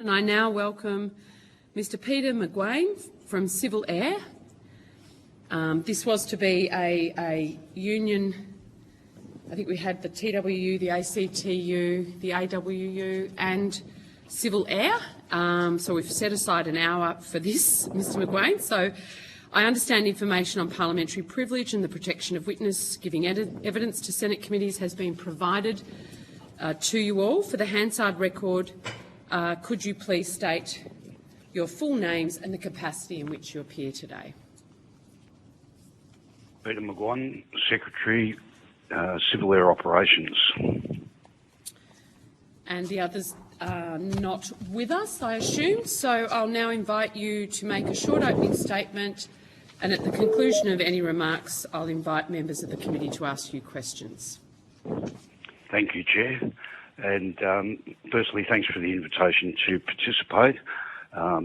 And I now welcome Mr. Peter McGuane from Civil Air. This was to be a union. I think we had the TWU, the ACTU, the AWU and Civil Air. So we've set aside an hour for this, Mr. McGuane. So I understand information on parliamentary privilege and the protection of witness giving evidence to Senate committees has been provided to you all. For the Hansard record, could you please state your full names and the capacity in which you appear today? Peter McGuane, Secretary, Civil Air Operations. And the others are not with us, I assume. So I'll now invite you to make a short opening statement, and at the conclusion of any remarks, I'll invite members of the committee to ask you questions. Thank you, Chair. And firstly, thanks for the invitation to participate. I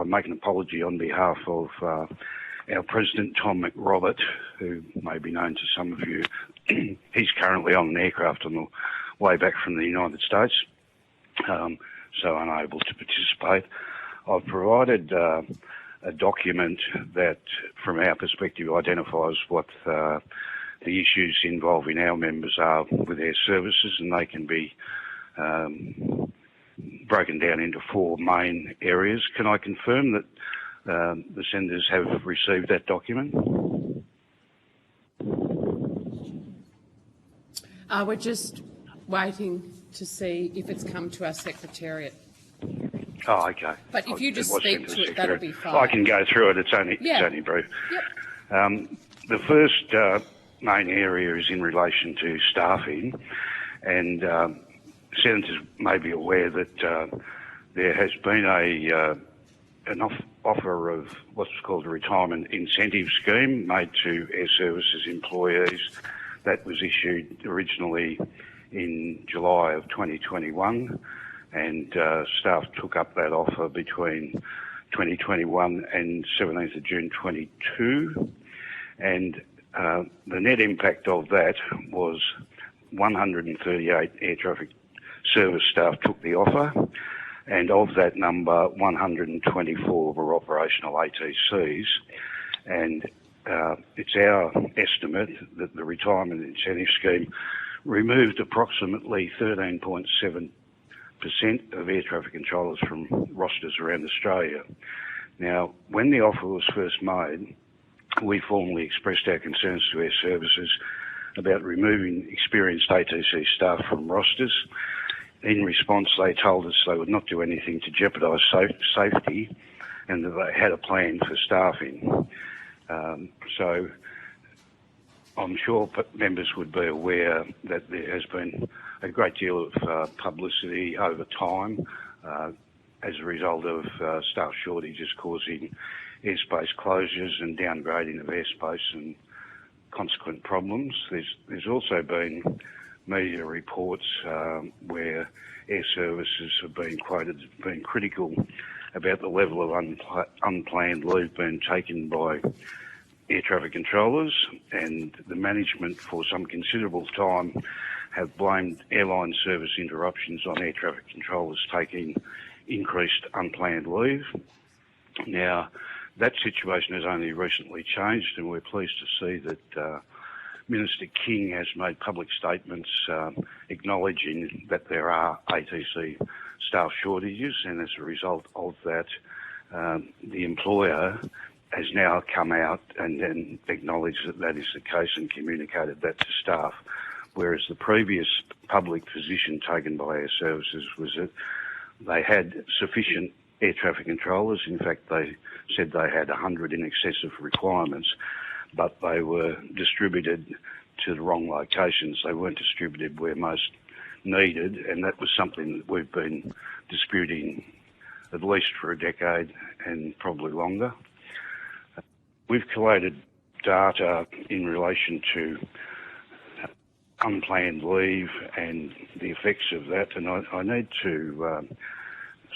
make an apology on behalf of our President, Tom McRobert, who may be known to some of you. He's currently on an aircraft on the way back from the United States, so unable to participate. I've provided a document that, from our perspective, identifies what the issues involving our members are with their services, and they can be broken down into four main areas. Can I confirm that the senators have received that document? We're just waiting to see if it's come to our Secretariat. Oh, okay. But if you just speak to it, that'll be fine. I can go through it. It's only brief. Yep. The first main area is in relation to staffing, and senators may be aware that there has been an offer of what's called a retirement incentive scheme made to Air Services employees. That was issued originally in July of 2021, and staff took up that offer between 2021 and 17th of June 22, and the net impact of that was 138 air traffic service staff took the offer, and of that number, 124 were operational ATCs. And it's our estimate that the retirement incentive scheme removed approximately 13.7% of air traffic controllers from rosters around Australia. Now, when the offer was first made, we formally expressed our concerns to Air Services about removing experienced ATC staff from rosters. In response, they told us they would not do anything to jeopardise safety and that they had a plan for staffing. So I'm sure members would be aware that there has been a great deal of publicity over time as a result of staff shortages causing airspace closures and downgrading of airspace and consequent problems. There's also been media reports where Air Services have been quoted as being critical about the level of unplanned leave being taken by air traffic controllers, and the management for some considerable time have blamed airline service interruptions on air traffic controllers taking increased unplanned leave. Now, that situation has only recently changed, and we're pleased to see that Minister King has made public statements acknowledging that there are ATC staff shortages, and as a result of that, the employer has now come out and acknowledged that that is the case and communicated that to staff, whereas the previous public position taken by Air Services was that they had sufficient air traffic controllers. In fact, they said they had 100 in excess of requirements, but they were distributed to the wrong locations. They weren't distributed where most needed, and that was something that we've been disputing at least for a decade and probably longer. We've collated data in relation to unplanned leave and the effects of that, and I need to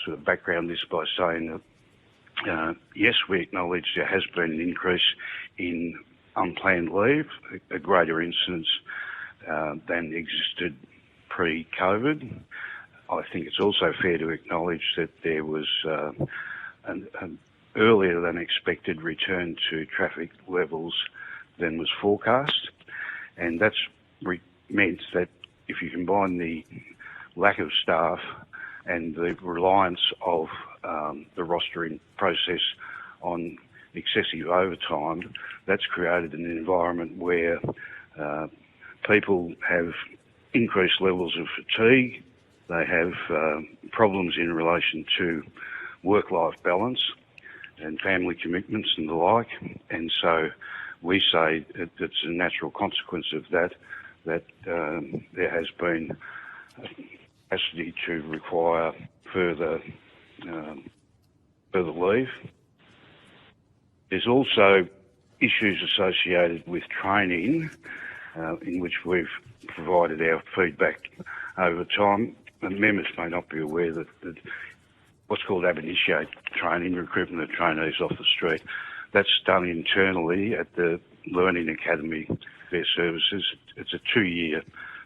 sort of background this by saying that yes, we acknowledge there has been an increase in unplanned leave, a greater incidence than existed pre-COVID. I think it's also fair to acknowledge that there was an earlier than expected return to traffic levels than was forecast, and that's meant that if you combine the lack of staff and the reliance of the rostering process on excessive overtime, that's created an environment where people have increased levels of fatigue, they have problems in relation to work-life balance and family commitments and the like, and so we say that it's a natural consequence of that there has been a capacity to require further leave. There's also issues associated with training, in which we've provided our feedback over time. And members may not be aware that what's called ab initio training, recruitment of trainees off the street, that's done internally at the Learning Academy Fair Services. It's a 2-year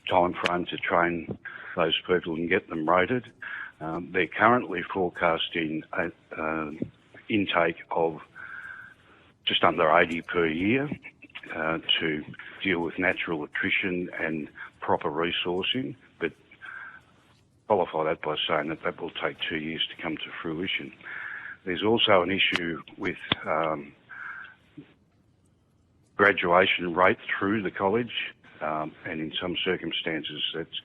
time frame to train those people and get them rated. They're currently forecasting an intake of just under 80 per year to deal with natural attrition and proper resourcing, but qualify that by saying that will take 2 years to come to fruition. There's also an issue with graduation rate through the college, and in some circumstances that's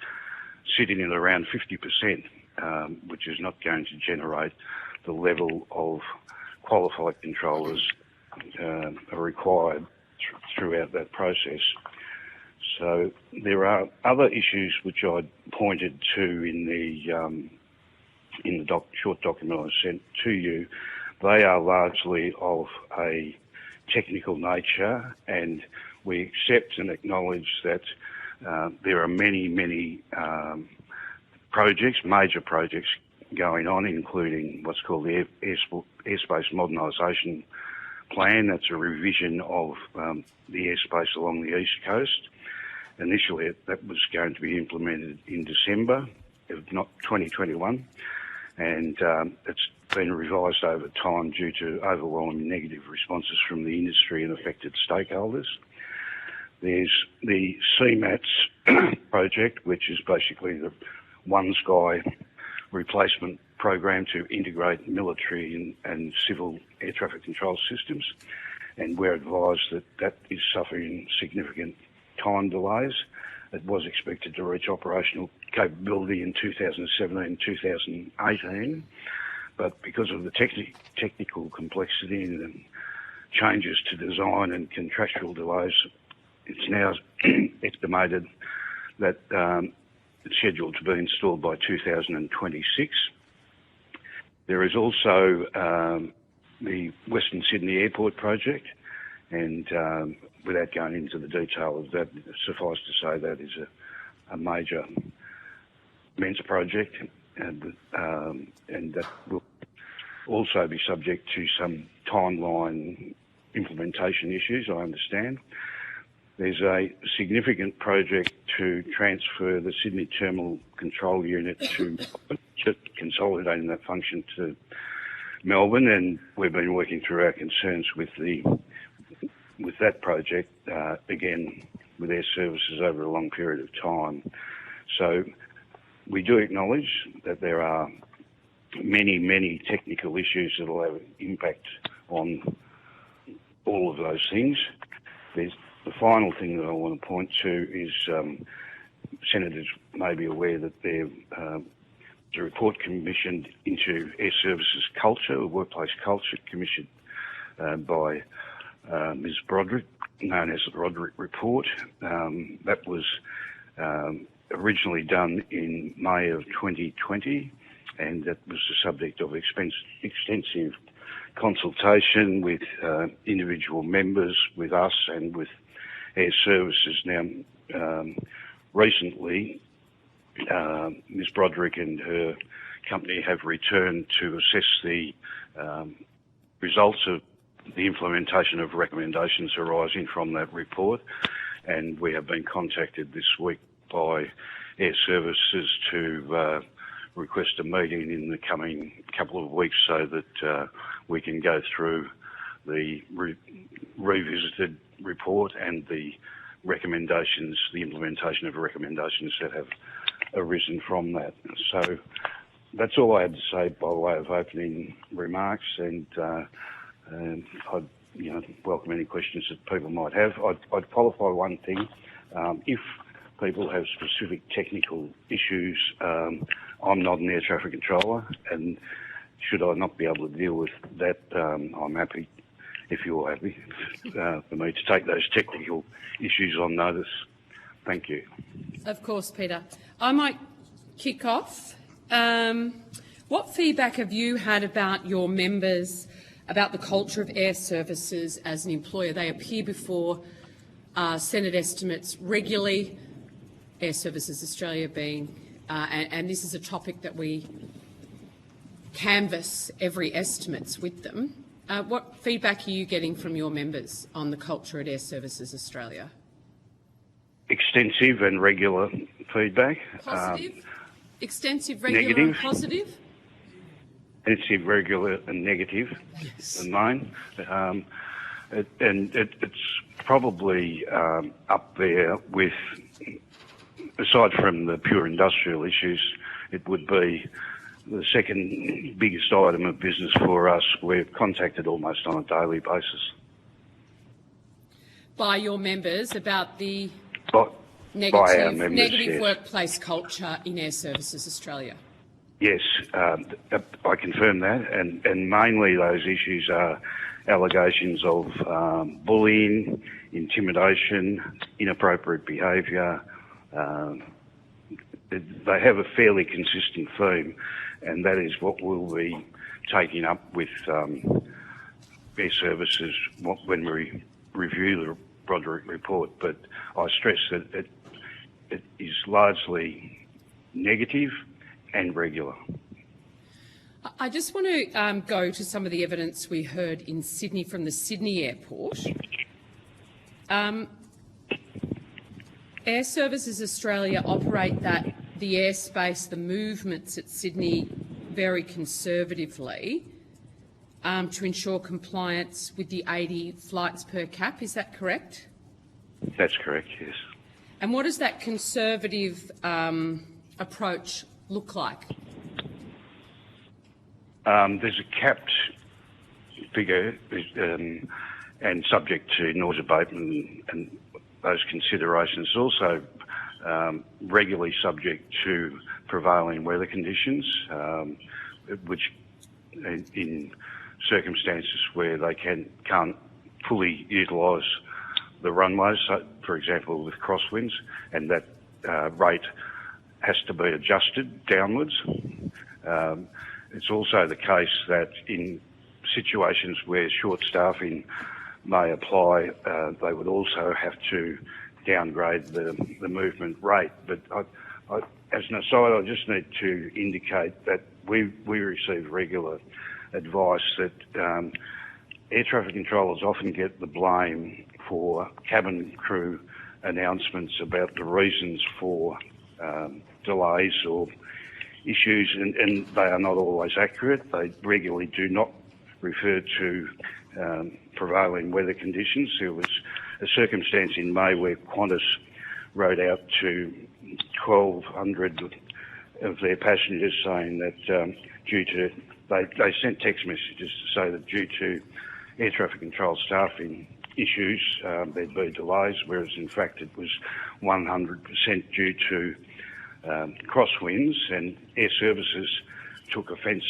sitting at around 50%, which is not going to generate the level of qualified controllers are required throughout that process. So there are other issues which I pointed to in the short document I sent to you. They are largely of a technical nature, and we accept and acknowledge that there are many projects, major projects going on, including what's called the Airspace Modernisation Plan. That's a revision of the airspace along the East Coast. Initially, that was going to be implemented in December of 2021, and it's been revised over time due to overwhelming negative responses from the industry and affected stakeholders. There's the CMATS project, which is basically the One Sky replacement program to integrate military and civil air traffic control systems, and we're advised that that is suffering significant time delays. It was expected to reach operational capability in 2017-2018, but because of the technical complexity and changes to design and contractual delays, it's now estimated that it's scheduled to be installed by 2026. There is also the Western Sydney Airport project, and without going into the detail of that, suffice to say that is a major immense project, and that will also be subject to some timeline implementation issues, I understand. There's a significant project to transfer the Sydney Terminal Control Unit to consolidating that function to Melbourne, and we've been working through our concerns with that project, again, with Air Services over a long period of time. So we do acknowledge that there are many technical issues that will have impact on all of those things. The final thing that I want to point to is senators may be aware that there's a report commissioned into Air Services culture, a workplace culture commissioned by Ms. Broderick, known as the Broderick Report. That was originally done in May of 2020, and that was the subject of extensive consultation with individual members, with us, and with Air Services. Now, recently, Ms. Broderick and her company have returned to assess the results of the implementation of recommendations arising from that report, and we have been contacted this week by Air Services to request a meeting in the coming couple of weeks so that we can go through the revisited report and the recommendations, the implementation of recommendations that have arisen from that. So that's all I had to say by way of opening remarks, and I'd welcome any questions that people might have. I'd qualify one thing. If people have specific technical issues, I'm not an air traffic controller, and should I not be able to deal with that, I'm happy, if you're happy, for me to take those technical issues on notice. Thank you. Of course, Peter. I might kick off. What feedback have you had about your members, about the culture of air services as an employer? They appear before Senate estimates regularly, Air Services Australia being, and this is a topic that we canvass every estimates with them. What feedback are you getting from your members on the culture at Air Services Australia? Extensive and regular feedback. Positive? Extensive, regular negative. and positive? Extensive, regular and negative, Yes. the main. It's probably up there with, aside from the pure industrial issues, it would be the second biggest item of business for us. We're contacted almost on a daily basis. By your members about the By our members, negative yes. workplace culture in Air Services Australia? Yes, I confirm that, and mainly those issues are allegations of bullying, intimidation, inappropriate behaviour. They have a fairly consistent theme, and that is what we'll be taking up with Air Services when we review the Broderick report. But I stress that it is largely negative and regular. I just want to go to some of the evidence we heard in Sydney from the Sydney airport. Air Services Australia operate the airspace, the movements at Sydney very conservatively to ensure compliance with the 80 flights per cap. Is that correct? That's correct, yes. And what does that conservative approach look like? There's a capped figure and subject to noise abatement and those considerations. Also regularly subject to prevailing weather conditions, which in circumstances where they can't fully utilise the runways, so, for example, with crosswinds, and that rate has to be adjusted downwards. It's also the case that in situations where short staffing may apply, they would also have to downgrade the movement rate. But as an aside, I just need to indicate that we receive regular advice that air traffic controllers often get the blame for cabin crew announcements about the reasons for delays or issues, and they are not always accurate. They regularly do not refer to prevailing weather conditions. There was a circumstance in May where Qantas wrote out to 1,200 of their passengers saying that due to, they sent text messages to say that due to air traffic control staffing issues, there'd be delays, whereas in fact it was 100% due to crosswinds, and Air Services took offence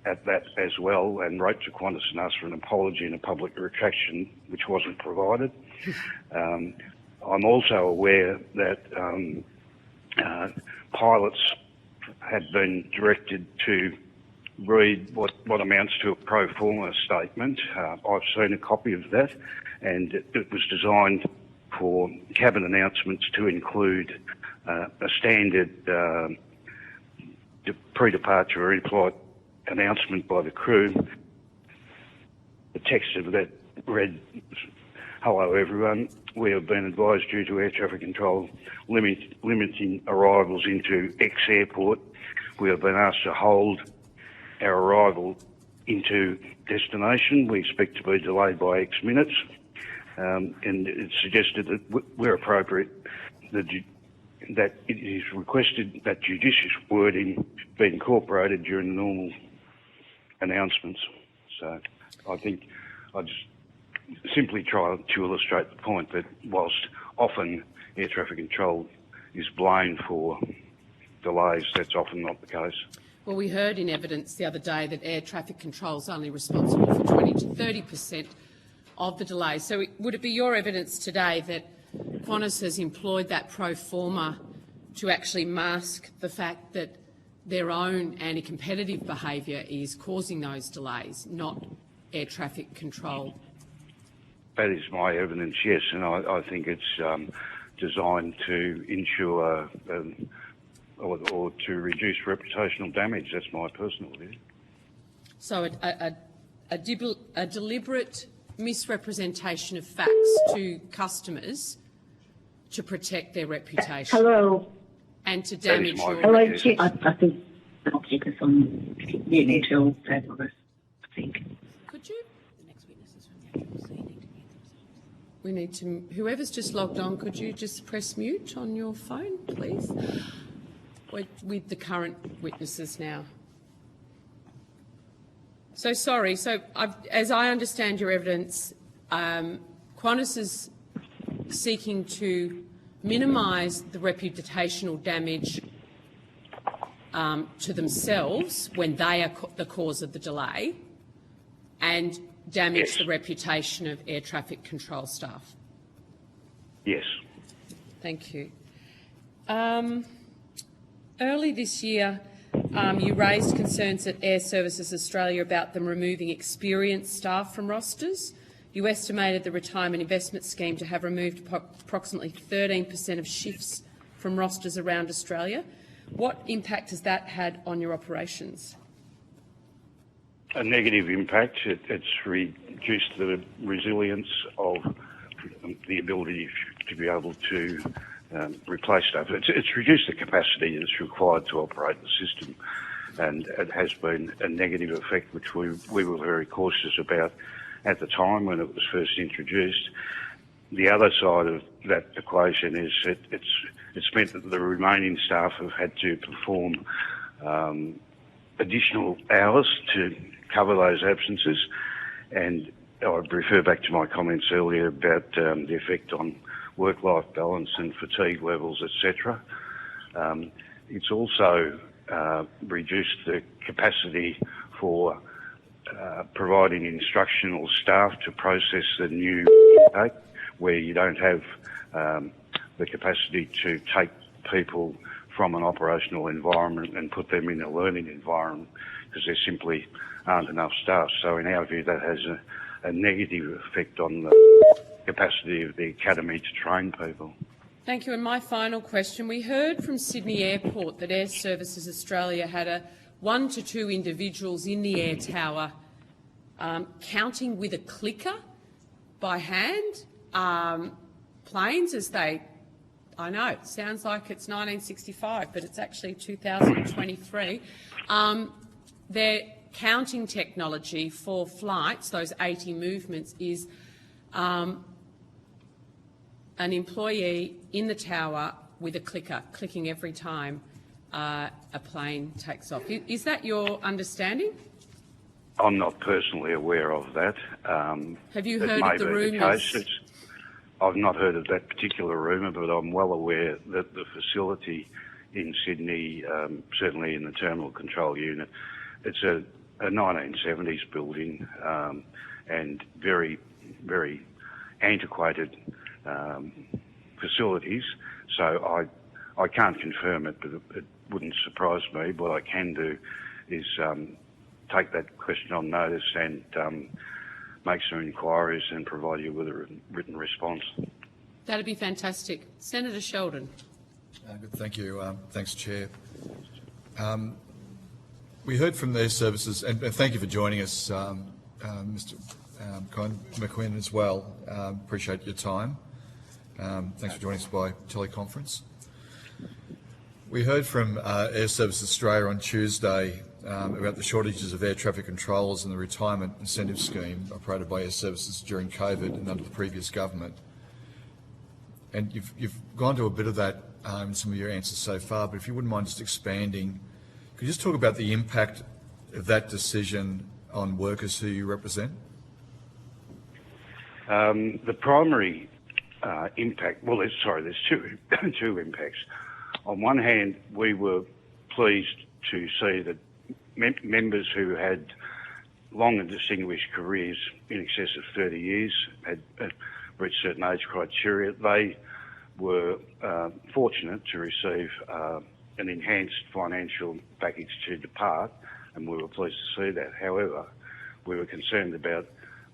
at that as well and wrote to Qantas and asked for an apology and a public retraction, which wasn't provided. I'm also aware that pilots had been directed to read what amounts to a pro forma statement. I've seen a copy of that, and it was designed for cabin announcements to include a standard pre-departure or in-flight announcement by the crew. The text of that read, "Hello everyone, we have been advised due to air traffic control limiting arrivals into X airport, We have been asked to hold our arrival into destination. We expect to be delayed by X minutes, and it's suggested that where appropriate, that it is requested that judicious wording be incorporated during the normal announcements. So I think I just simply try to illustrate the point that whilst often air traffic control is blamed for delays, that's often not the case. Well, we heard in evidence the other day that air traffic control is only responsible for 20 to 30% of the delays. So would it be your evidence today that Qantas has employed that pro forma to actually mask the fact that their own anti-competitive behaviour is causing those delays, not air traffic control? That is my evidence, yes, and I think it's designed to ensure or to reduce reputational damage. That's my personal view. So a deliberate misrepresentation of facts to customers to protect their reputation. Hello. And to damage your Hello, reputation. I think I'll take us on mute until fabulous, I think. Could you? The next witnesses from the ACCC need to mute themselves. We need to, whoever's just logged on, could you just press mute on your phone, please? We're with the current witnesses now. So sorry, as I understand your evidence, Qantas is seeking to minimise the reputational damage to themselves when they are the cause of the delay and damage the reputation of air traffic control staff. Yes. Thank you. Early this year, you raised concerns at Air Services Australia about them removing experienced staff from rosters. You estimated the retirement investment scheme to have removed approximately 13% of shifts from rosters around Australia. What impact has that had on your operations? A negative impact. It's reduced the resilience of the ability to be able to replace stuff. It's reduced the capacity that's required to operate the system, and it has been a negative effect which we were very cautious about at the time when it was first introduced. The other side of that equation is it's meant that the remaining staff have had to perform additional hours to cover those absences, and I would refer back to my comments earlier about the effect on work-life balance and fatigue levels, etc. It's also reduced the capacity for providing instructional staff to process the new intake, where you don't have the capacity to take people from an operational environment and put them in a learning environment because there simply aren't enough staff. So in our view, that has a negative effect on the capacity of the academy to train people. Thank you. And my final question. We heard from Sydney Airport that Air Services Australia had 1 to 2 individuals in the air tower counting with a clicker by hand planes as they... I know, it sounds like it's 1965, but it's actually 2023. Their counting technology for flights, those 80 movements, is an employee in the tower with a clicker, clicking every time a plane takes off. Is that your understanding? I'm not personally aware of that. Have you heard of the rumours? I've not heard of that particular rumour, but I'm well aware that the facility in Sydney, certainly in the terminal control unit, it's a 1970s building and very, very antiquated facilities. So I can't confirm it, but it wouldn't surprise me. What I can do is take that question on notice and make some inquiries and provide you with a written response. That'd be fantastic. Senator Sheldon. Good, thank you. Thanks, Chair. We heard from their services, and thank you for joining us, Mr. McQueen, as well. Appreciate your time. Thanks for joining us by teleconference. We heard from Air Services Australia on Tuesday about the shortages of air traffic controllers and the retirement incentive scheme operated by Air Services during COVID and under the previous government. And you've gone to a bit of that in some of your answers so far, but if you wouldn't mind just expanding, could you just talk about the impact of that decision on workers who you represent? The primary impact, there's two impacts. On one hand, we were pleased to see that members who had long and distinguished careers in excess of 30 years had reached certain age criteria. They were fortunate to receive an enhanced financial package to depart, and we were pleased to see that. However, we were concerned about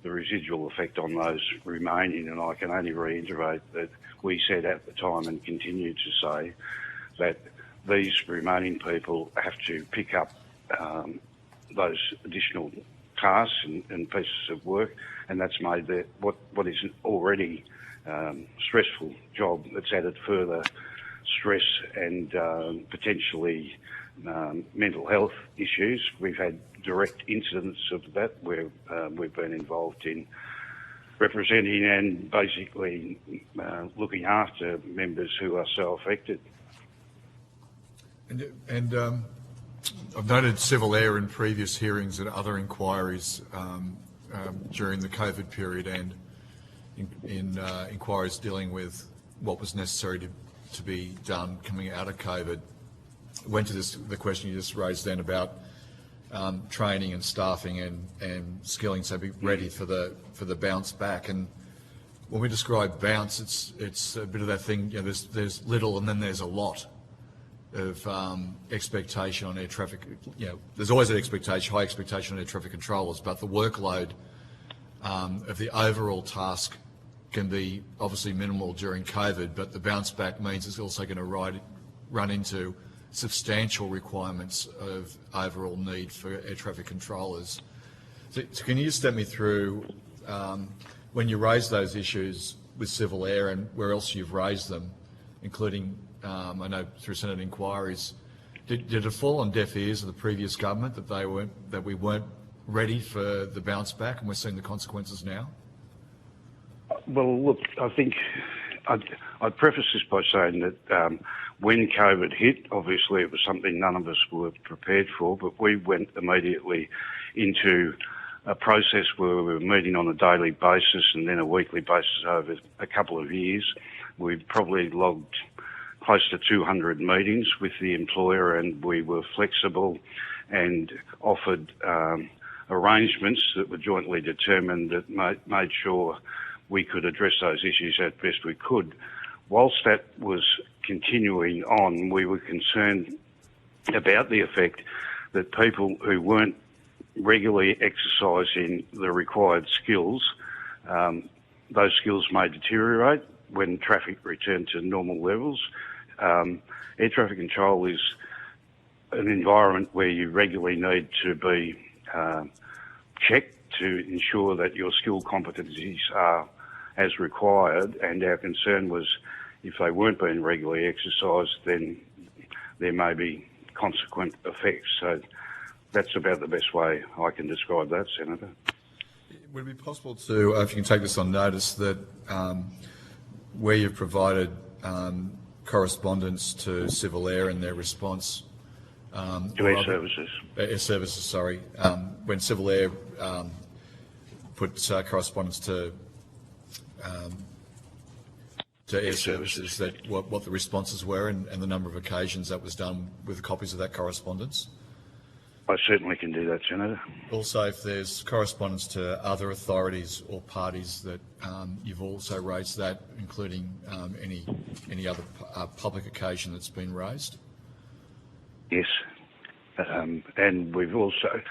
the residual effect on those remaining, and I can only reiterate that we said at the time and continue to say that these remaining people have to pick up those additional tasks and pieces of work, and that's made what is an already stressful job that's added further stress and potentially mental health issues. We've had direct incidents of that where we've been involved in representing and basically looking after members who are so affected. And I've noted Civil Air in previous hearings and other inquiries during the COVID period and in inquiries dealing with what was necessary to be done coming out of COVID. Went to the question you just raised then about training and staffing and skilling, so be ready for the bounce back. And when we describe bounce, it's a bit of that thing. You know, there's little and then there's a lot of expectation on air traffic. You know, there's always an high expectation on air traffic controllers, but the workload of the overall task can be obviously minimal during COVID, but the bounce back means it's also going to run into substantial requirements of overall need for air traffic controllers. So can you just step me through when you raise those issues with Civil Air and where else you've raised them, including I know through Senate inquiries, did it fall on deaf ears of the previous government that we weren't ready for the bounce back, and we're seeing the consequences now? Well, look, I think I'd preface this by saying that when COVID hit, obviously it was something none of us were prepared for, but we went immediately into a process where we were meeting on a daily basis and then a weekly basis over a couple of years. We probably logged close to 200 meetings with the employer, and we were flexible and offered arrangements that were jointly determined that made sure we could address those issues as best we could. Whilst that was continuing on, we were concerned about the effect that people who weren't regularly exercising the required skills, those skills may deteriorate when traffic returned to normal levels. Air traffic control is an environment where you regularly need to be checked to ensure that your skill competencies are as required, and our concern was if they weren't being regularly exercised, then there may be consequent effects. So that's about the best way I can describe that, Senator. Would it be possible to, if you can take this on notice, that where you've provided correspondence to Civil Air and their response to Air Services. Air Services, sorry. When Civil Air put correspondence to Air Services, that what the responses were and the number of occasions that was done with copies of that correspondence? I certainly can do that, Senator. Also, if there's correspondence to other authorities or parties that you've also raised that, including any other public occasion that's been raised? Yes, and we've also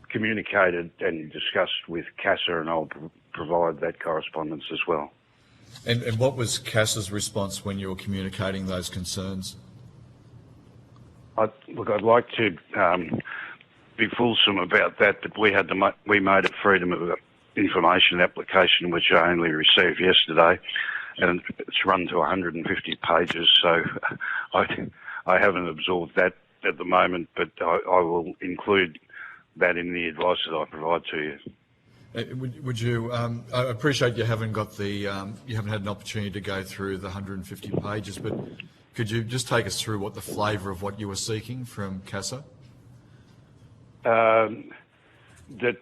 communicated and discussed with CASA, and I'll provide that correspondence as well. And what was CASA's response when you were communicating those concerns? I'd like to be fulsome about that, but we made a Freedom of Information application, which I only received yesterday, and it's run to 150 pages, so I haven't absorbed that at the moment, but I will include that in the advice that I provide to you. Would you? I appreciate you haven't got the you haven't had an opportunity to go through the 150 pages, but could you just take us through what the flavour of what you were seeking from CASA? That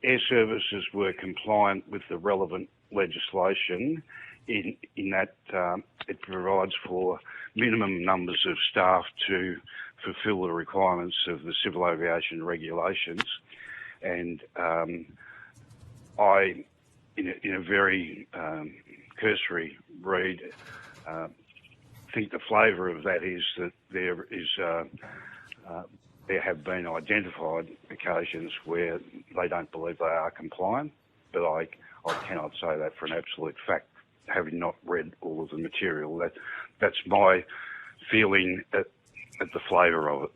air services were compliant with the relevant legislation in that it provides for minimum numbers of staff to fulfil the requirements of the civil aviation regulations. And I, in a very cursory read, think the flavour of that is that there have been identified occasions where they don't believe they are compliant, but I cannot say that for an absolute fact, having not read all of the material. That's my feeling at the flavour of it.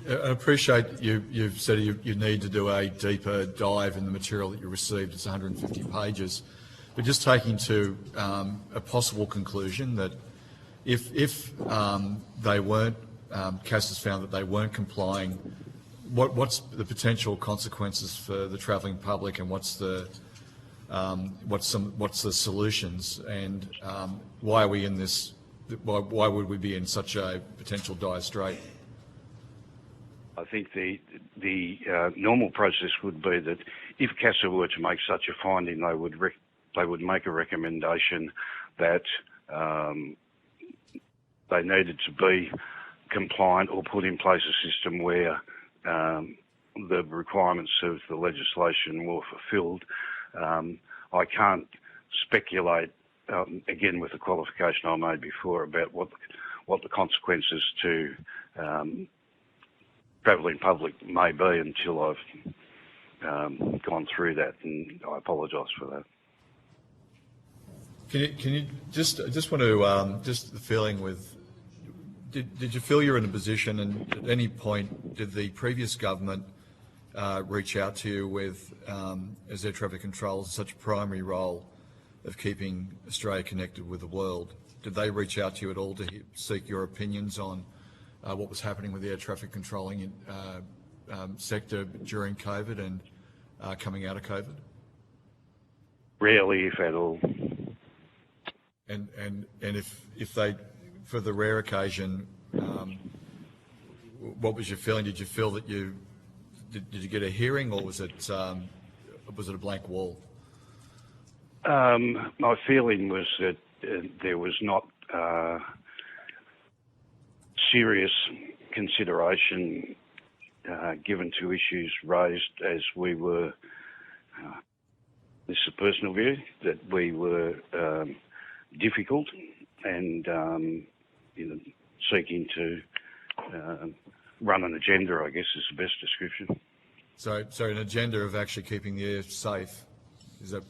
I appreciate you've said you need to do a deeper dive in the material that you received. It's 150 pages. But just taking to a possible conclusion that if they weren't, CASA's found that they weren't complying, what's the potential consequences for the travelling public, and what's the solutions, and why are we in this? Why would we be in such a potential dire strait? I think the normal process would be that if CASA were to make such a finding, they would make a recommendation that they needed to be compliant or put in place a system where the requirements of the legislation were fulfilled. I can't speculate, again with the qualification I made before, about what the consequences to travelling public may be until I've gone through that, and I apologise for that. Can you just want to just the feeling with? Did you feel you're in a position, and at any point did the previous government reach out to you with, as air traffic control, such a primary role of keeping Australia connected with the world? Did they reach out to you at all to seek your opinions on what was happening with the air traffic controlling sector during COVID and coming out of COVID? Rarely, if at all. And if they, for the rare occasion, what was your feeling? Did you feel that did you get a hearing, or was it a blank wall? My feeling was that there was not serious consideration given to issues raised as we were. This is a personal view, that we were difficult and seeking to run an agenda, I guess, is the best description. So an agenda of actually keeping the air safe, is that?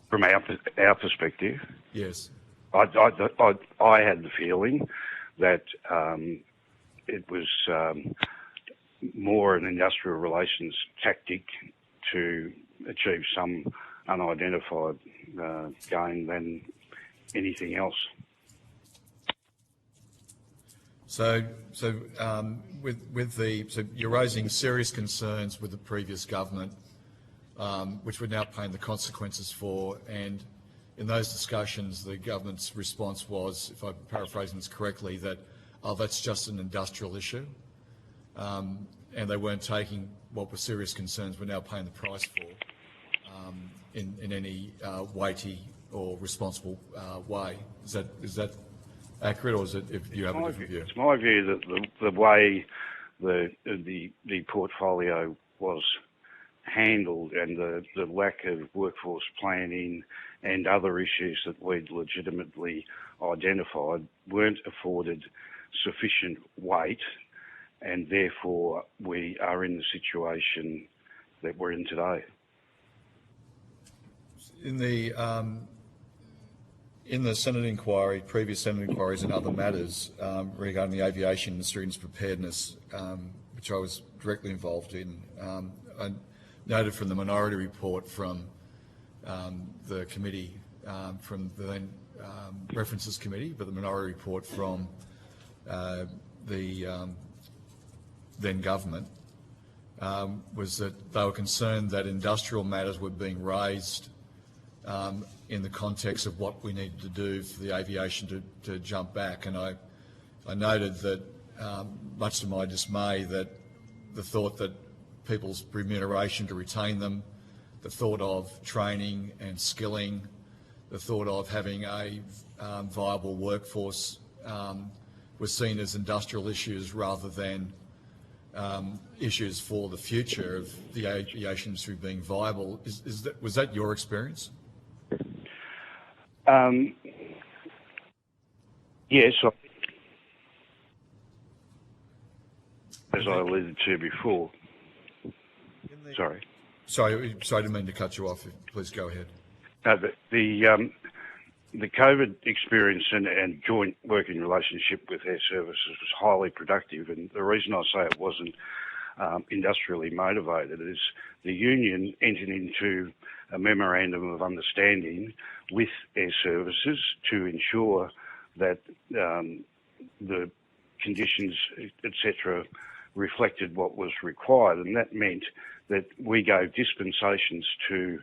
From our perspective? Yes. I had the feeling that it was more an industrial relations tactic to achieve some unidentified gain than anything else. So you're raising serious concerns with the previous government, which we're now paying the consequences for. And in those discussions, the government's response was, if I'm paraphrasing this correctly, that that's just an industrial issue, and they weren't taking what were serious concerns we're now paying the price for in any weighty or responsible way. Is that accurate, or is it, if you have a different view? It's my view that the way the portfolio was handled and the lack of workforce planning and other issues that we'd legitimately identified weren't afforded sufficient weight, and therefore we are in the situation that we're in today. In the Senate inquiry, previous Senate inquiries and other matters regarding the aviation industry and its preparedness, which I was directly involved in, I noted from the minority report from the committee from the then References Committee, but the minority report from the then government was that they were concerned that industrial matters were being raised in the context of what we needed to do for the aviation to jump back. And I noted that, much to my dismay, that the thought that people's remuneration to retain them, the thought of training and skilling, the thought of having a viable workforce was seen as industrial issues rather than issues for the future of the aviation industry being viable. Was that your experience? Yes, as I alluded to before. Sorry. Sorry, I didn't mean to cut you off. Please go ahead. No, the COVID experience and joint working relationship with Air Services was highly productive, and the reason I say it wasn't industrially motivated is the union entered into a memorandum of understanding with Air Services to ensure that the conditions, etc., reflected what was required, and that meant that we gave dispensations to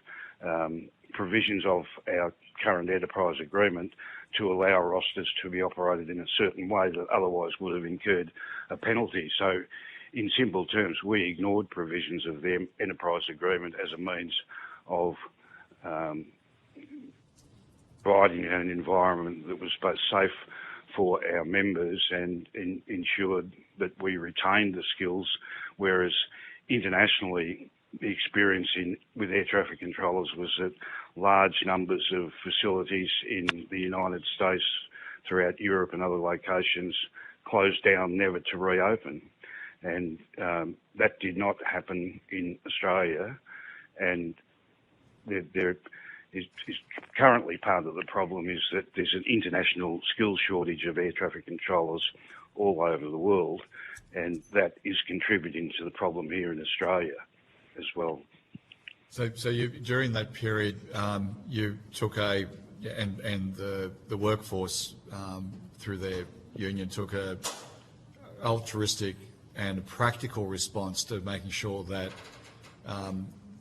provisions of our current enterprise agreement to allow rosters to be operated in a certain way that otherwise would have incurred a penalty. So, in simple terms, we ignored provisions of the enterprise agreement as a means of providing an environment that was both safe for our members and ensured that we retained the skills, whereas internationally the experience with air traffic controllers was that large numbers of facilities in the United States, throughout Europe and other locations, closed down never to reopen. And that did not happen in Australia, and there is currently part of the problem is that there's an international skills shortage of air traffic controllers all over the world, and that is contributing to the problem here in Australia as well. So you, during that period, you took the workforce through their union took a altruistic and a practical response to making sure that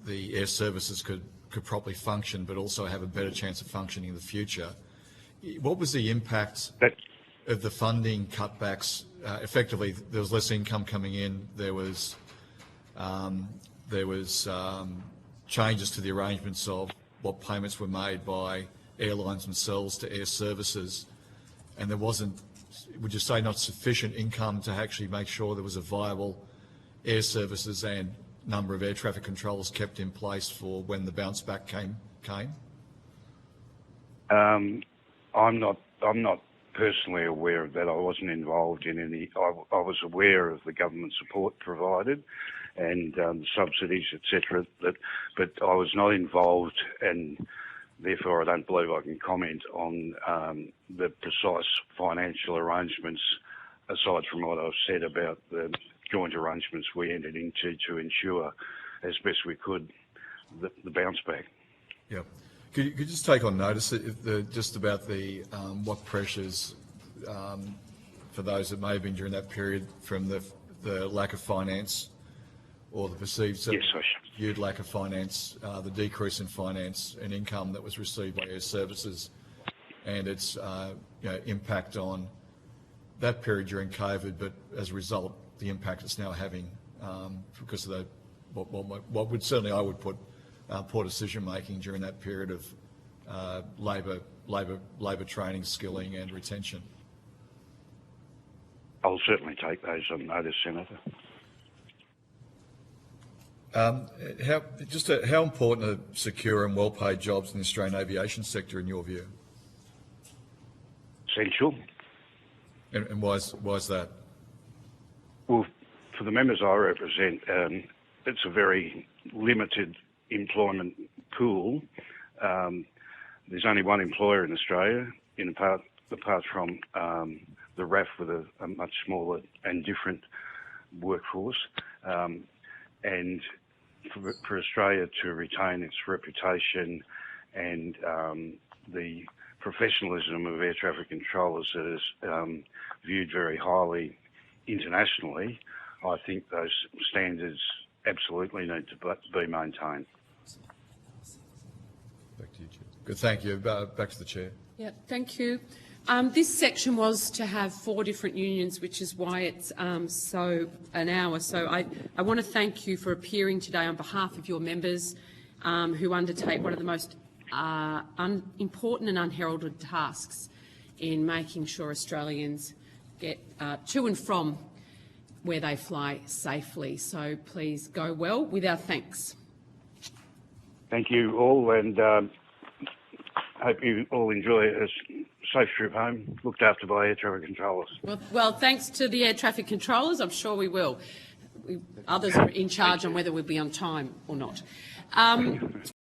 the air services could properly function, but also have a better chance of functioning in the future. What was the impact of the funding cutbacks? Effectively, there was less income coming in. There was changes to the arrangements of what payments were made by airlines themselves to air services, and there wasn't, would you say, not sufficient income to actually make sure there was a viable air services and number of air traffic controllers kept in place for when the bounce back came? I'm not personally aware of that. I wasn't involved in any. I was aware of the government support provided and subsidies, etc. But I was not involved, and therefore I don't believe I can comment on the precise financial arrangements, aside from what I've said about the joint arrangements we entered into to ensure, as best we could, the bounce back. Yeah. Could you just take on notice just about the what pressures for those that may have been during that period from the lack of finance or the perceived viewed lack of finance, the decrease in finance and income that was received by air services, and its impact on that period during COVID, but as a result, the impact it's now having because of what would certainly I would put poor decision making during that period of labour training, skilling, and retention. I'll certainly take those on notice, Senator. How important are secure and well-paid jobs in the Australian aviation sector in your view? Essential. And why is that? Well, for the members I represent, it's a very limited employment pool. There's only one employer in Australia, apart from the RAF, with a much smaller and different workforce. And for Australia to retain its reputation and the professionalism of air traffic controllers that is viewed very highly internationally, I think those standards absolutely need to be maintained. Back to you, Chair. Good, thank you. Back to the Chair. Yeah, thank you. This section was to have 4 different unions, which is why it's so an hour. So I want to thank you for appearing today on behalf of your members who undertake one of the most important and unheralded tasks in making sure Australians get to and from where they fly safely. So please go well with our thanks. Thank you all, and hope you all enjoy a safe trip home, looked after by air traffic controllers. Well, thanks to the air traffic controllers, I'm sure we will. Others are in charge on whether we'll be on time or not.